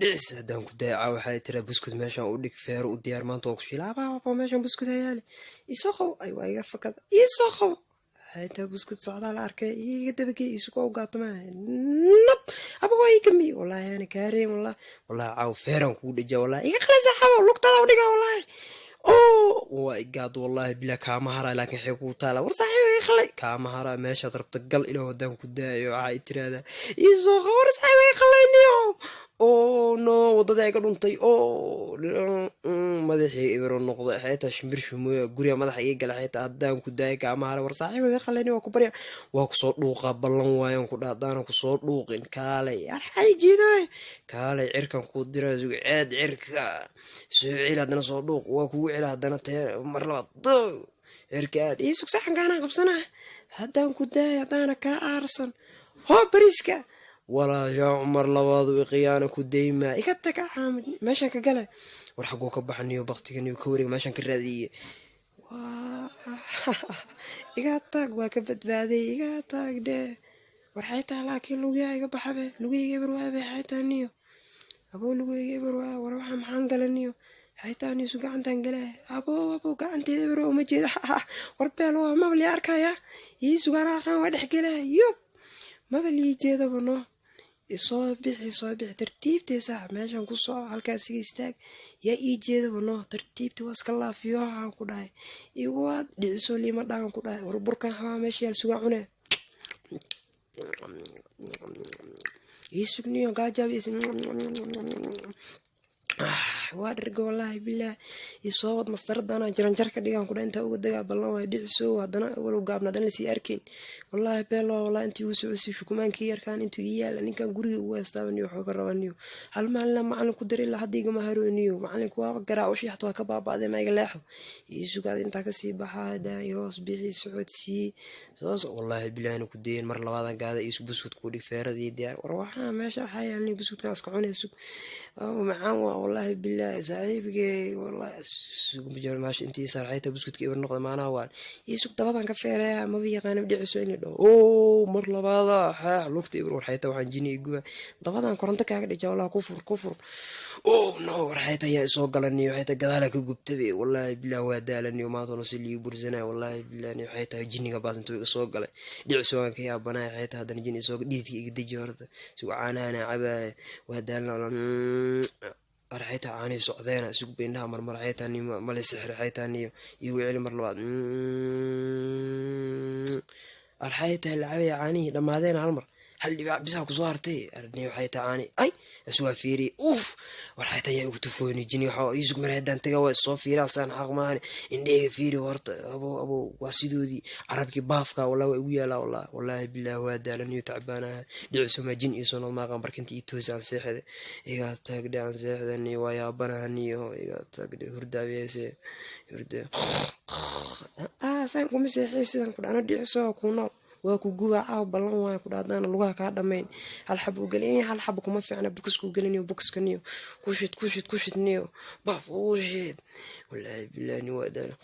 dhis haddaan ku daaca waxay tira buskud meeshaan u dhig feero u diyaar maanta oo ku shilaaba meeshaan buskud hayaale isoo qabo ay waa iga fakada isoo qabo حتى بسكت صعد على أركي يدبكي يسقو قاطمة نب أبوي كمي والله أنا كريم والله عاو فيران كود جا والله يخلص حوا لقطة ودقة والله وقعد والله بلا كامهرة لكن حكوا تالا ورصاحي يخلي كامهرة ماشي ضربت القل إلى قدام كدايو عايد هذا يزوغ ورصاحي يخليني نو wadada ka dhuntay madaxii ibro noqday xayta shimbir shumooyo guriga madaxa iga galay xayta hadaan ku daay kaamaha war saaxiibay qalani waa ku barya waa ku soo dhuuqa ballan waayan ku dhaadaan ku soo dhuuqin kaalay arxay jiiday kaalay cirkan ku diray suuceed cirka suuciil hadana soo dhuuq waa ku wicila hadana mar labaad cirkaad isku saxan gaana qabsana hadaan ku daay hadana ka aarsan ho bariska ولا يا عمر لواضو قيانا كديما إكتك عامل ماشان كقلا ورحقو كبحني وبختكني وكوري ماشان كرادية إكتك واكبت بعدي إكتك ده ورحيتها لكن لويا يقبح به لويا يبروا به حيتانيو أبو لويا يبروا وروح محنقلنيو حيتاني سوق عن تنقله أبو قاعد تدبروا مجد وربيلو ما بلي أركايا يسوق أنا خان ودحقله يوب ما بلي جيدا بنو صابع ترتيبتي ساعة ماشان كوسو halkaas istaag ya ii jeedo bano tartiibti waas kala fiyo aan ku dhahay iwaad dhiso lima dhaan ku dhahay burburkan xawa meesha yar suga cunay isugniyo gaajabis وادرق والله بالله يصوت مستردنا جرنجر كديغان كودا انت uga daga ballan way dhiciso hadana walow gaabnadan la sii arkin wallahi beelo wallahi intii uu socodsi shukumaankii yarkaan intuu yaala ninkan guriga uu waastaaban wuxuu ka rabaniyo hal maalin macallin ku diray la hadiga ma harooniyo macallinku waa garaa wixii xataa ka baabaaday ma iga leexdo isugaad inta ka sii baxaada yoos bixi socodsi soos wallahi billahi ku deeyeen mar labaadan gaada isu buskut ku dhig feeradii diyaar war waxa meesha xayaalni buskutkan iska cunayso ومعاه والله بالله صاحبك والله سوق بجر ماشي انتي صار حيته بسكوت كيبر نقطه معنا وان يسوق دبدان كفيره ما بيقان بدعسو اني دو مر لبادا ها لوقتي يبر حيته waxaan jini guba dabadan koronto kaaga dhijaa wala kufur no حيته يا soo galaniyo حيته gadaala ka gubtay wallahi billah waa daalaniyo ma toona si lii bursana wallahi billah ni حيته jiniga baas intuu iga soo galay dhicso aan ka yaabanay حيته hadan jini soo dhiidki iga dijay horta suuq caanaana cabaa waa daalna أرحيتها عاني سعدينا سوق بينها مر حيتاني مالي سحر حيتاني يوعلي مر لبعض أرحيتها العبي عاني لما هذين هالمر هل اللي بساك صارتي أرني وحيتها عاني أي أسوأ فيري أوف ورحيتها يكتفوني جني حا يسوق من هدان تجاوز صوفي راسان حق ماني إندي فيري ورط أبو واسيدودي عربك بافكا ولا ويا لا والله بالله واد لأني تعبانة دعسوا ما جن يسون ما قام بركنت يتوز عن ساحة إيجا تاجد عن ساحة إني ويا بنا هنيه إيجا تاجد هردا بيسه هردا سانكم مسيحي سانكم أنا دعسوا كونال واكو جوا عاو بالله واكو دادان لغة كهذا مين هالحب وقلني هالحب كم في أنا بكس وقلني وبكس كنيو كوشت نيو باف وشيت والله بالله نوادنا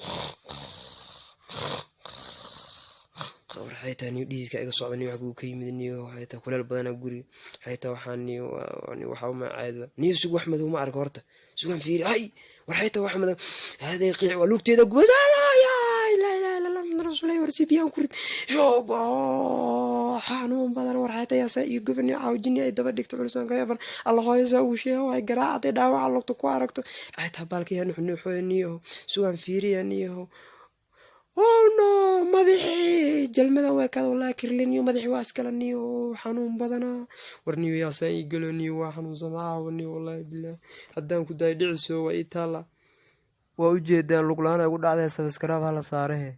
خبر حياته نيودي كأي صعبني وحقو كيمدني وحياته كل البدن أقولي حياته وحني ويعني وحاول مع عاد نيو سوق أحمد وما أعرف ورته سوق فيري هاي وحياته أحمد هذا يقيع ولوك تيدا قوز رسولي ورسي بيان كرد شوبا حانون بدن ورحيتا يا ساي يغبني عاوجني اي دبا دغتو علسان كيفن الله هيسا وشي واي غراعتي داوا لقتو كو aragto ay tabalka yan xunuxooniyo sugan fiiriyaniyo no madaxi jalmada way ka wala kirliniyo madaxi waas kalaniyo xanuun badana warniyo ya saayi galoniyo waa xanuun samaawni wallahi billah hadan ku day dhiciso way taala waa u jeedaan lug laan ay ugu dhacday subscribe hala saaree